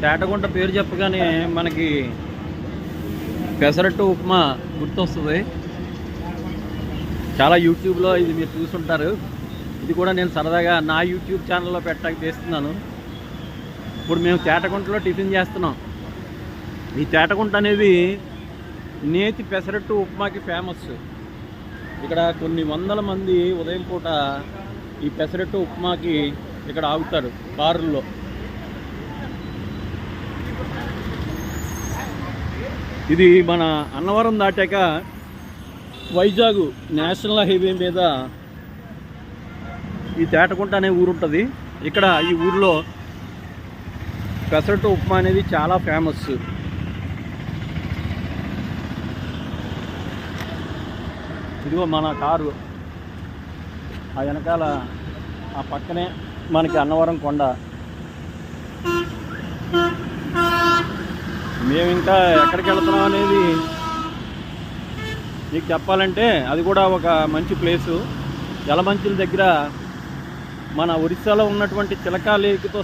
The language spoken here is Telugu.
తేటగుంట పేరు చెప్పగానే మనకి పెసరట్టు ఉప్మా గుర్తొస్తుంది. చాలా యూట్యూబ్లో ఇది మీరు చూసుంటారు. ఇది కూడా నేను సరదాగా నా యూట్యూబ్ ఛానల్లో పెట్టడానికి చేస్తున్నాను. ఇప్పుడు మేము తేటగుంటలో టిఫిన్ చేస్తున్నాం. ఈ తేటగుంట అనేది నేతి పెసరట్టు ఉప్మాకి ఫేమస్. ఇక్కడ కొన్ని వందల మంది ఉదయం పూట ఈ పెసరట్టు ఉప్మాకి ఇక్కడ ఆగుతారు కారుల్లో. ఇది మన అన్నవరం దాటాక వైజాగ్ నేషనల్ హైవే మీద ఈ తేటగుంట అనే ఊరు ఉంటుంది. ఇక్కడ ఈ ఊరిలో పెసరట్టు ఉప్మా అనేది చాలా ఫేమస్. ఇదిగో మన కారు, ఆ వెనకాల ఆ పక్కనే మనకి అన్నవరం కొండ. మేము ఇంకా ఎక్కడికి వెళ్తున్నాం అనేది మీకు చెప్పాలంటే అది కూడా ఒక మంచి ప్లేసు. యలమంచిల దగ్గర మన ఒరిస్సాలో ఉన్నటువంటి చిలకా లేక్తో